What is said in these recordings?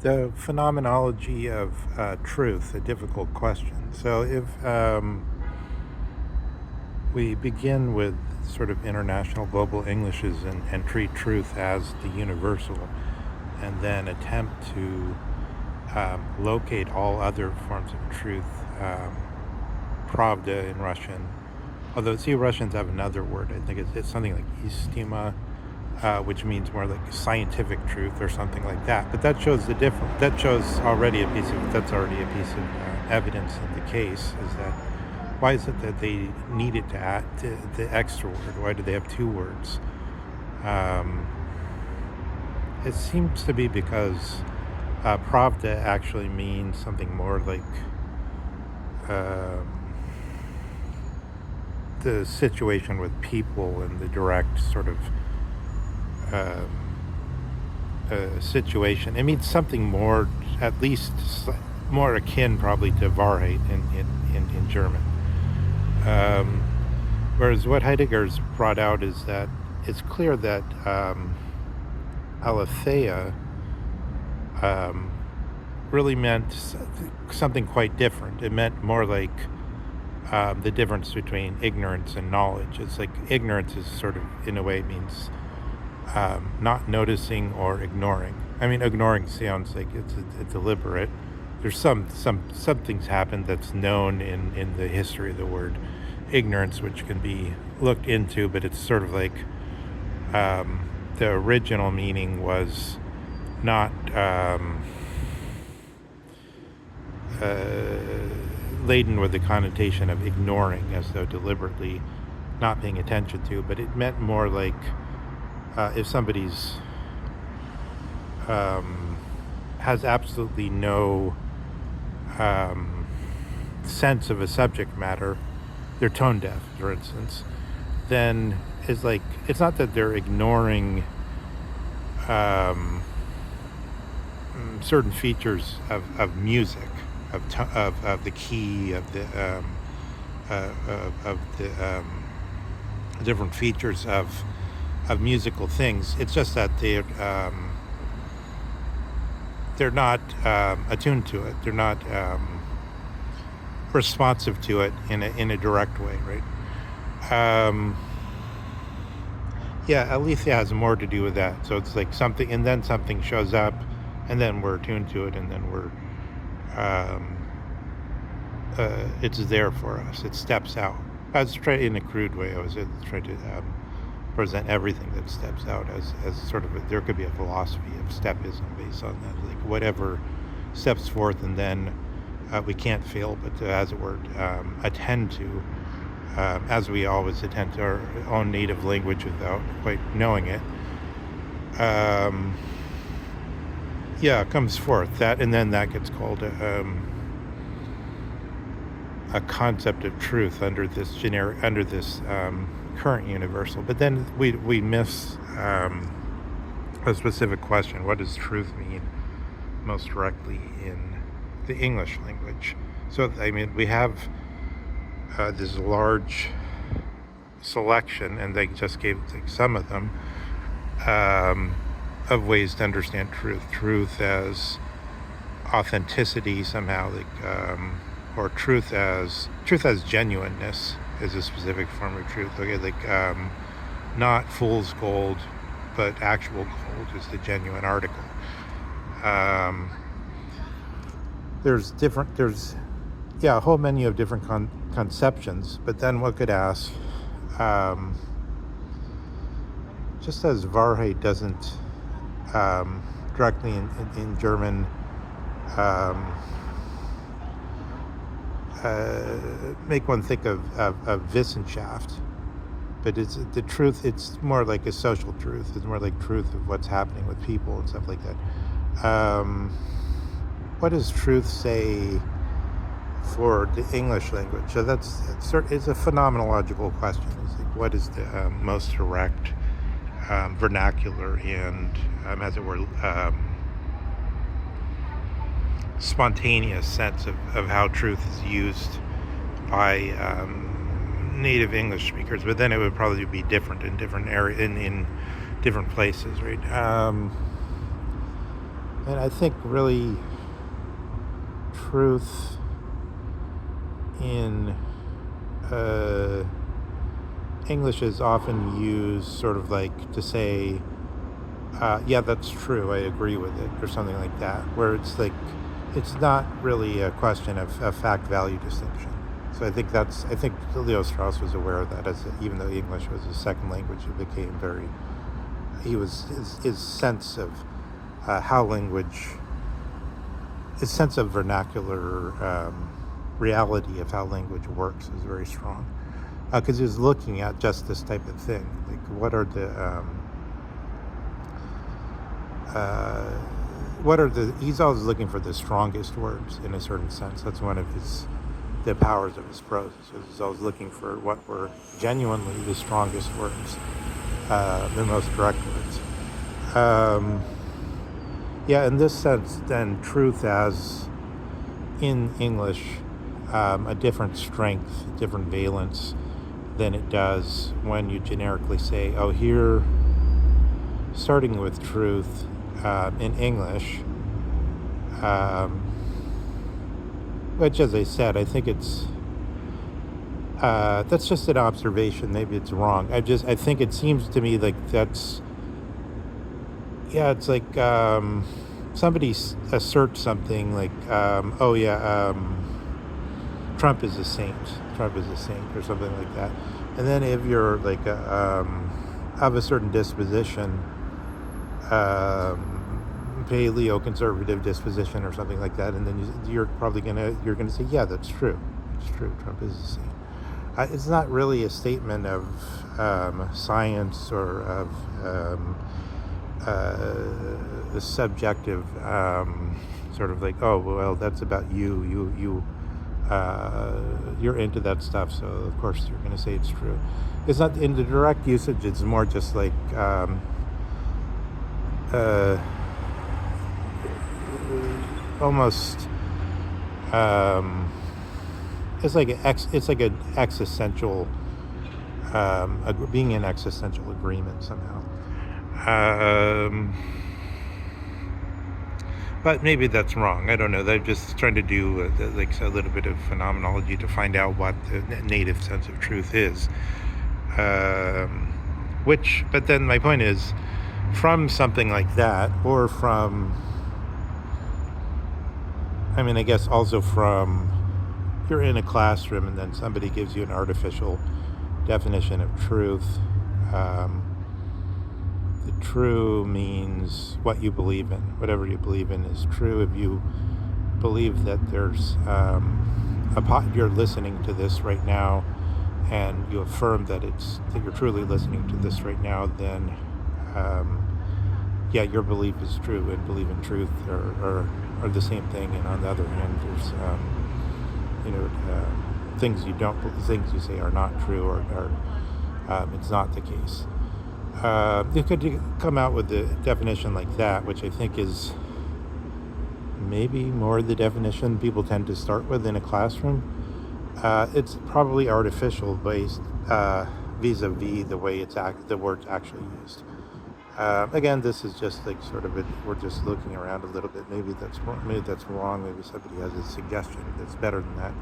the phenomenology of truth, a difficult question. So if we begin with sort of international global Englishes and treat truth as the universal, and then attempt to locate all other forms of truth, pravda in Russian, although see Russians have another word, I think it's something like istina, which means more like scientific truth or something like that. But that shows the difference. That shows already a piece of evidence in the case, is that why is it that they needed to add the extra word? Why do they have two words? It seems to be because pravda actually means something more like the situation with people and the direct sort of situation. It means something more, at least more akin probably to Wahrheit in German. Whereas what Heidegger's brought out is that it's clear that aletheia really meant something quite different. It meant more like the difference between ignorance and knowledge. It's like ignorance is sort of, in a way, means not noticing or ignoring. I mean, ignoring sounds like it's deliberate. There's some things happen that's known in the history of the word ignorance, which can be looked into, but it's sort of like the original meaning was not laden with the connotation of ignoring, as though deliberately not paying attention to, but it meant more like if somebody's has absolutely no sense of a subject matter, they're tone deaf, for instance, then it's like, it's not that they're ignoring certain features of music, of the key, of the different features of musical things. It's just that they're not attuned to it. They're not responsive to it in a direct way, right? Aletheia has more to do with that. So it's like something, and then something shows up, and then we're attuned to it, and then we're it's there for us. It steps out. I was trying, in a crude way, I was trying to present everything that steps out as sort of there could be a philosophy of stepism based on that, like whatever steps forth, and then we can't fail but to, as it were, attend to, as we always attend to our own native language without quite knowing it. It comes forth that, and then that gets called a concept of truth under this current universal. But then we miss a specific question: what does truth mean most directly in the English language? So I mean, we have this large selection, and they just gave like some of them, of ways to understand truth as authenticity somehow, like or truth as genuineness is a specific form of truth. Okay, like not fool's gold, but actual gold is the genuine article. There's a whole menu of different conceptions, but then one could ask, just as Wahrheit doesn't directly in German make one think of Wissenschaft, but it's the truth. It's more like a social truth. It's more like truth of what's happening with people and stuff like that. What does truth say for the English language? So it's a phenomenological question. It's like, what is the most direct vernacular and, as it were, spontaneous sense of how truth is used by native English speakers? But then it would probably be different in different areas, in different places, right? And I think really truth in English is often used sort of like to say, yeah, that's true, I agree with it, or something like that, where it's like, it's not really a question of fact-value distinction. So I think Leo Strauss was aware of that, even though English was his second language, it became very, his sense of his sense of vernacular reality of how language works is very strong. Because he was looking at just this type of thing, like he's always looking for the strongest words in a certain sense. That's one of the powers of his prose. So he's always looking for what were genuinely the strongest words, the most direct words. Yeah, in this sense, then truth has, in English, a different strength, different valence than it does when you generically say, oh, here, starting with truth in English, which, as I said, I think it's, that's just an observation, maybe it's wrong. I think it seems to me like that's, yeah, it's like somebody asserts something like, oh yeah, Trump is a saint, or something like that. And then if you're like have a certain disposition, paleo-conservative disposition or something like that, and then you're gonna say, yeah, that's true. It's true. Trump is a saint. It's not really a statement of science or of a subjective sort of like, oh, well, that's about you. You're into that stuff, so of course you're going to say it's true. It's not in the direct usage. It's more just like almost. It's like an existential, being in existential agreement somehow. But maybe that's wrong. I don't know. They're just trying to do like a little bit of phenomenology to find out what the native sense of truth is. But then my point is, from something like that, or from, I mean, I guess also from, you're in a classroom and then somebody gives you an artificial definition of truth. The true means what you believe in. Whatever you believe in is true. If you believe that there's you're listening to this right now, and you affirm that you're truly listening to this right now, then yeah, your belief is true, and believe in truth are the same thing. And on the other hand, there's things you say are not true, or it's not the case. You could come out with a definition like that, which I think is maybe more the definition people tend to start with in a classroom. It's probably artificial based vis-a-vis the way the word's actually used. Again, this is just like sort of we're just looking around a little bit. Maybe that's wrong. Maybe somebody has a suggestion that's better than that.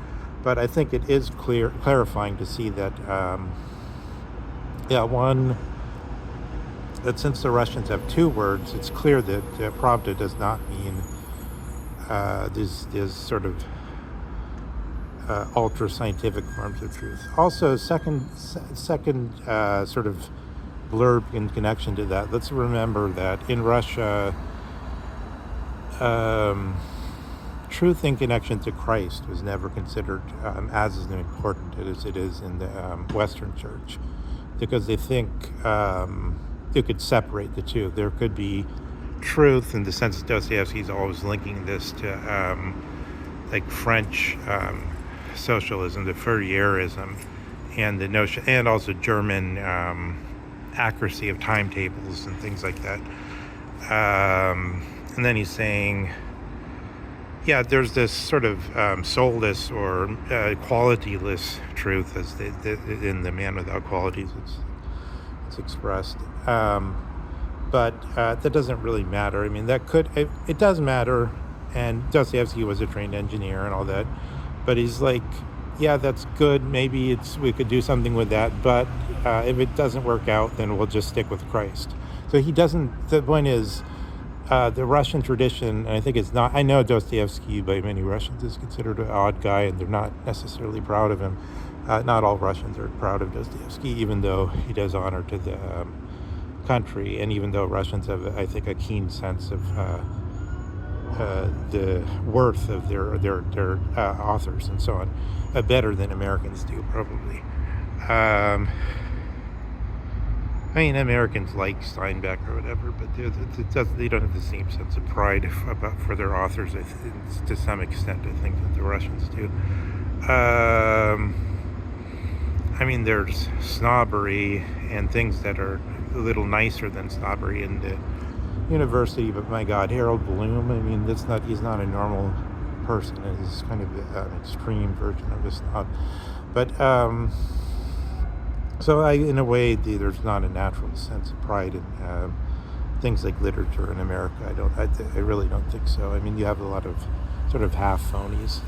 But I think it is clarifying to see that, that since the Russians have two words, it's clear that pravda does not mean these sort of ultra scientific forms of truth. Also, second sort of blurb in connection to that. Let's remember that in Russia, truth in connection to Christ was never considered as important as it is in the Western Church, because they think you could separate the two. There could be truth in the sense that Dostoevsky's always linking this to like French socialism, the Fourierism, and the notion, and also German accuracy of timetables and things like that. And then he's saying, yeah, there's this sort of soulless or qualityless truth, as in the Man Without Qualities it's expressed. but that doesn't really matter. I mean, it does matter, and Dostoevsky was a trained engineer and all that, but he's like, yeah, that's good, maybe we could do something with that, but if it doesn't work out, then we'll just stick with Christ. So the point is, the Russian tradition, and I think it's not, I know Dostoevsky by many Russians is considered an odd guy, and they're not necessarily proud of him. Not all Russians are proud of Dostoevsky, even though he does honor to the country, and even though Russians have, I think, a keen sense of the worth of their authors and so on, better than Americans do, probably. I mean, Americans like Steinbeck or whatever, but they don't have the same sense of pride for their authors, to some extent, I think, that the Russians do. I mean, there's snobbery and things that are a little nicer than snobbery in the university, but my God, Harold Bloom, I mean, he's not a normal person. He's kind of an extreme version of a snob. But, so in a way, there's not a natural sense of pride in things like literature in America. I really don't think so. I mean, you have a lot of sort of half phonies,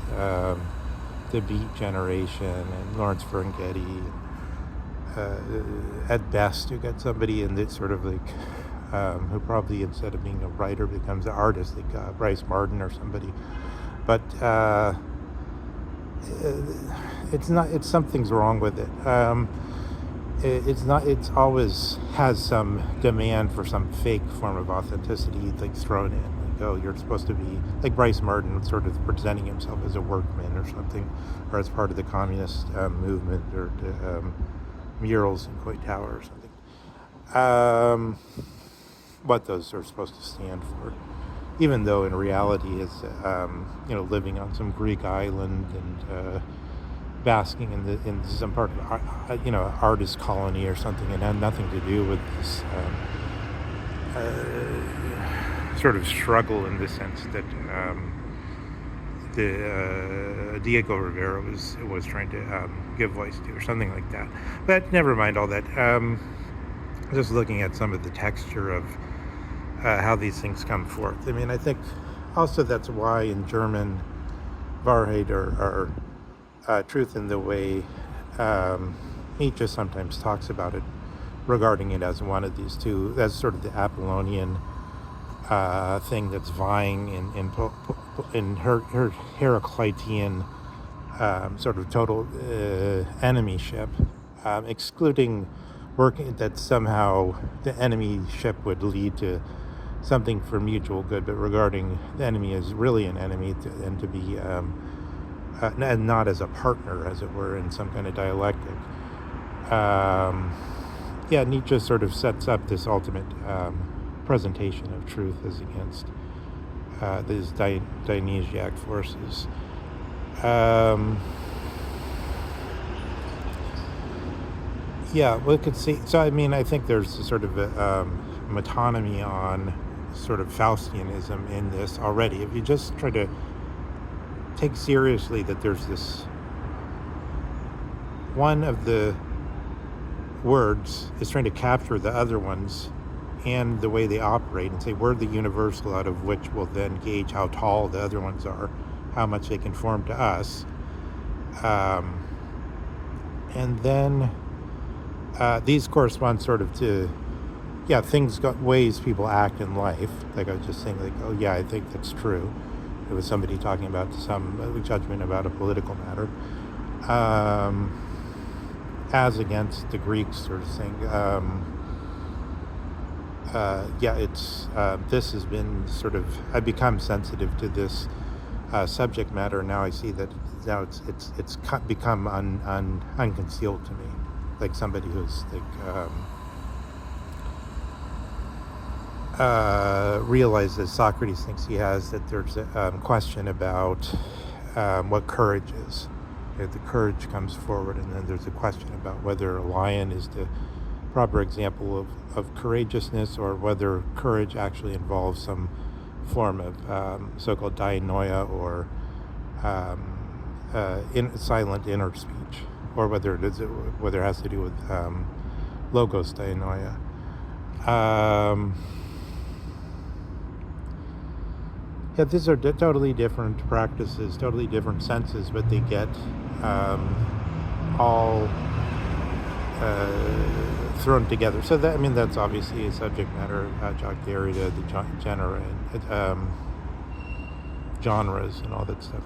the Beat Generation and Lawrence Ferlinghetti. At best, you get somebody in that sort of like who probably, instead of being a writer, becomes an artist, like Bryce Martin or somebody. But it's something's wrong with it. It's always has some demand for some fake form of authenticity, like thrown in. Like, oh, you're supposed to be like Bryce Martin, sort of presenting himself as a workman or something, or as part of the communist movement, or murals in Coit Tower or something. What those are supposed to stand for, even though in reality is living on some Greek island and basking in some part of artist colony or something, and had nothing to do with this sort of struggle, in the sense that Diego Rivera was trying to give voice to, or something like that. But never mind all that. Just looking at some of the texture of how these things come forth. I mean, I think also that's why in German, Wahrheit or truth, in the way Nietzsche sometimes talks about it, regarding it as one of these two, as sort of the Apollonian thing that's vying in her Heraclitean sort of total enemyship, excluding working that somehow the enemyship would lead to something for mutual good, but regarding the enemy as really an enemy, and to be and not as a partner, as it were, in some kind of dialectic. Nietzsche sort of sets up this ultimate presentation of truth as against these Dionysiac forces. We could see. So, I mean, I think there's a sort of metonymy on sort of Faustianism in this already. If you just try to take seriously that there's this one of the words is trying to capture the other ones and the way they operate, and say we're the universal out of which will then gauge how tall the other ones are, how much they conform to us, and then these correspond sort of to ways people act in life. Like I was just saying, like, oh yeah, I think that's true. It was somebody talking about some judgment about a political matter, as against the Greeks sort of saying, this has been sort of, I've become sensitive to this subject matter. Now I see that now it's become unconcealed to me, like somebody who's like realizes Socrates thinks he has, that there's a question about what courage is. The courage comes forward, and then there's a question about whether a lion is the proper example of courageousness, or whether courage actually involves some form of so-called dianoia, or silent inner speech, or whether it has to do with logos dianoia. Yeah, these are totally different practices, totally different senses, but they get all thrown together. So that, I mean, that's obviously a subject matter of Jacques Derrida, the genres and all that stuff.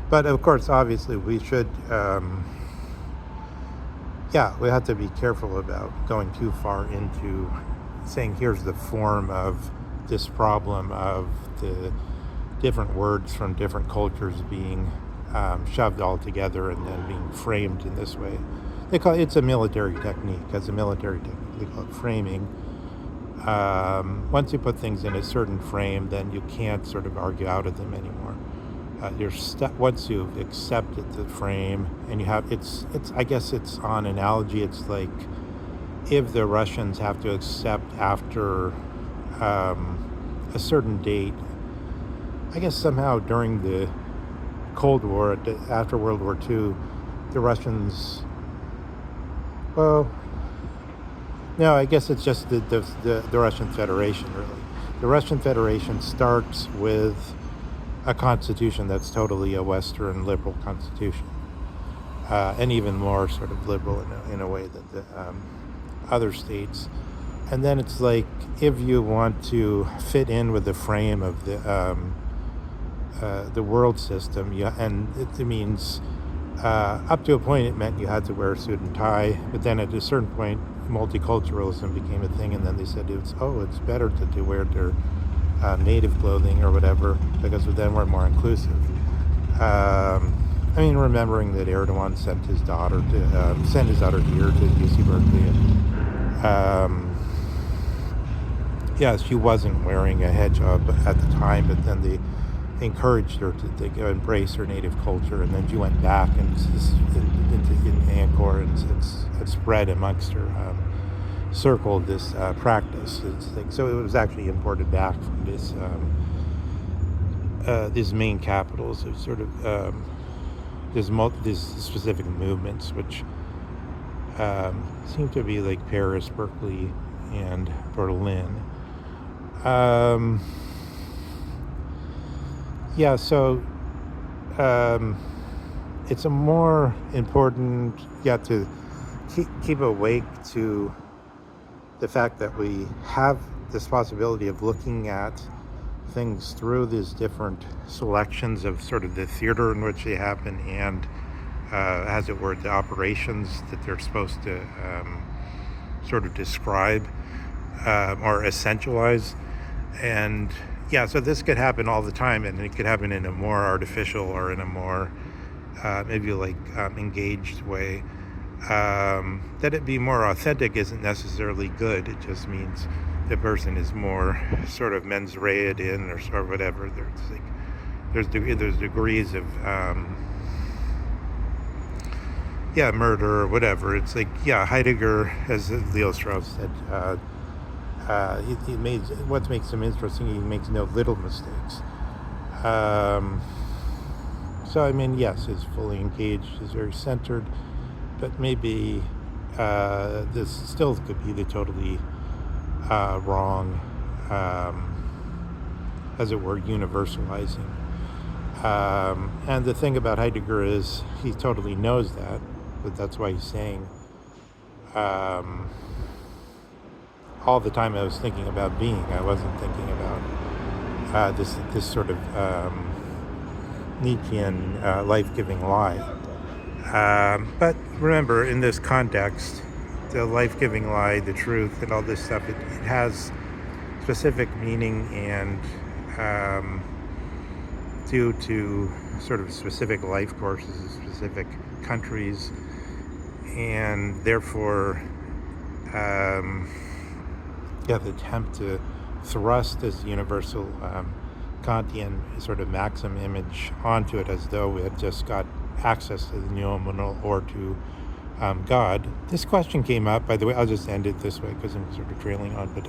But of course, obviously, we should, we have to be careful about going too far into saying here's the form of this problem of the different words from different cultures being shoved all together and then being framed in this way. They call it's a military technique. As a military technique, they call it framing. Once you put things in a certain frame, then you can't sort of argue out of them anymore. You're stuck once you've accepted the frame, and you have it's. I guess it's on analogy. It's like if the Russians have to accept after a certain date. I guess somehow during the Cold War, after World War II, the Russians. Well, no, I guess it's just the Russian Federation, really. The Russian Federation starts with a constitution that's totally a Western liberal constitution, and even more sort of liberal in a way than the other states. And then it's like if you want to fit in with the frame of the world system, and it means up to a point it meant you had to wear a suit and tie, but then at a certain point multiculturalism became a thing, and then they said it's better to wear their native clothing or whatever because then we're more inclusive. I mean, remembering that Erdogan sent his daughter here to UC Berkeley, and she wasn't wearing a hijab at the time, but then they encouraged her to embrace her native culture, and then she went back in Angkor and spread amongst her circle this practice. So it was actually imported back from these main capitals of sort of these specific movements, which seem to be like Paris, Berkeley, and Berlin. So it's a more important, to keep awake to the fact that we have this possibility of looking at things through these different selections of sort of the theater in which they happen and, as it were, the operations that they're supposed to sort of describe or essentialize. And so this could happen all the time, and it could happen in a more artificial or in a more maybe like engaged way. That it be more authentic isn't necessarily good. It just means the person is more sort of mens rea in or sort of whatever. There's degrees of murder or whatever. It's like Heidegger, as Leo Strauss said, what makes him interesting, he makes no little mistakes. So I mean, yes, he's fully engaged, he's very centered, but maybe this still could be the totally wrong, as it were, universalizing. And the thing about Heidegger is he totally knows that, but that's why he's saying all the time I was thinking about being. I wasn't thinking about this sort of Nietzschean life-giving lie. But remember, in this context, the life-giving lie, the truth, and all this stuff, it has specific meaning and due to sort of specific life courses, specific countries, and therefore the attempt to thrust this universal Kantian sort of maxim image onto it as though we had just got access to the noumenal or to God. This question came up, by the way. I'll just end it this way because I'm sort of trailing on, but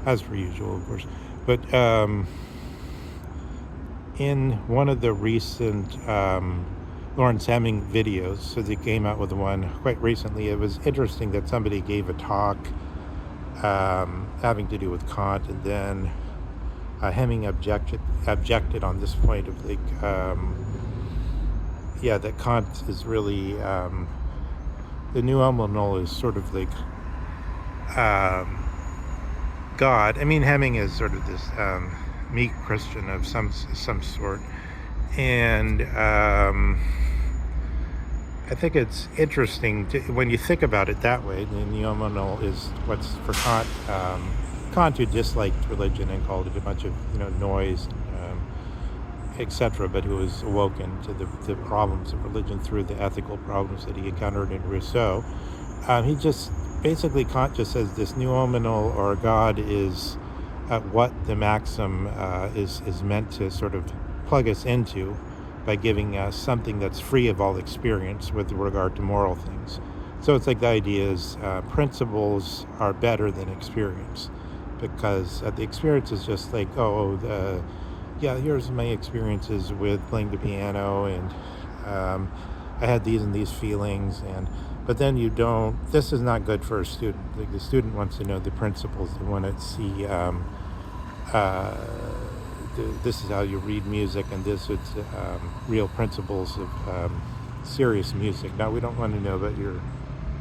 as per usual, of course. But in one of the recent Lawrence Hemming videos. So they came out with one quite recently. It was interesting that somebody gave a talk having to do with Kant, and then Hemming objected on this point of like, that Kant is really the noumenal is sort of like God. I mean, Hemming is sort of this meek Christian of some sort, and I think it's interesting when you think about it that way. The noumenal is what's for Kant. Kant, who disliked religion and called it a bunch of noise, etc., but who was awoken to the problems of religion through the ethical problems that he encountered in Rousseau. He just basically, Kant just says this noumenal or God is what the maxim is meant to sort of plug us into by giving us something that's free of all experience with regard to moral things. So it's like the idea is principles are better than experience, because the experience is just like, here's my experiences with playing the piano, and I had these and these feelings, but then this is not good for a student. Like, the student wants to know the principles. They want to see this is how you read music, and this is real principles of serious music. Now, we don't want to know about your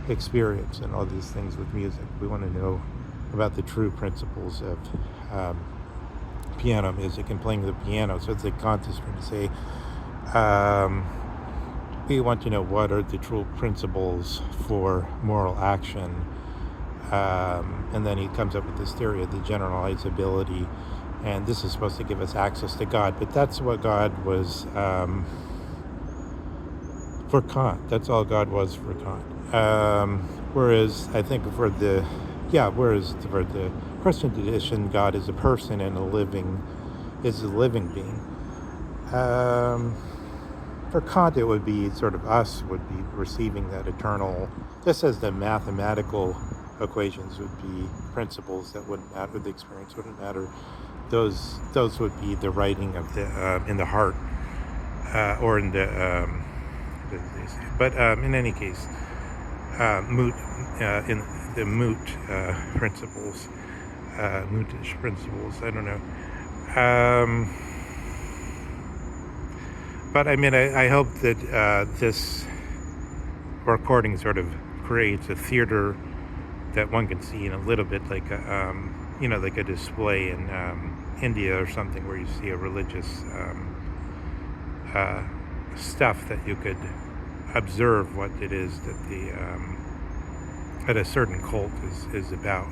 experience and all these things with music. We want to know about the true principles of piano music and playing the piano. So it's like Kant is trying to say, we want to know what are the true principles for moral action, and then he comes up with this theory of the generalizability, and this is supposed to give us access to God. But that's what God was for Kant. That's all God was for Kant. Whereas I think for the Christian tradition, God is a person and a living being. For Kant, it would be sort of us would be receiving that eternal, just as the mathematical equations would be principles that wouldn't matter, the experience wouldn't matter. Those would be the writing of the in the heart, or in the but in any case, moot in the moot principles, mootish principles. I don't know. But I mean, I hope that this recording sort of creates a theater that one can see in a little bit like like a display in India or something, where you see a religious stuff that you could observe what it is that that a certain cult is about.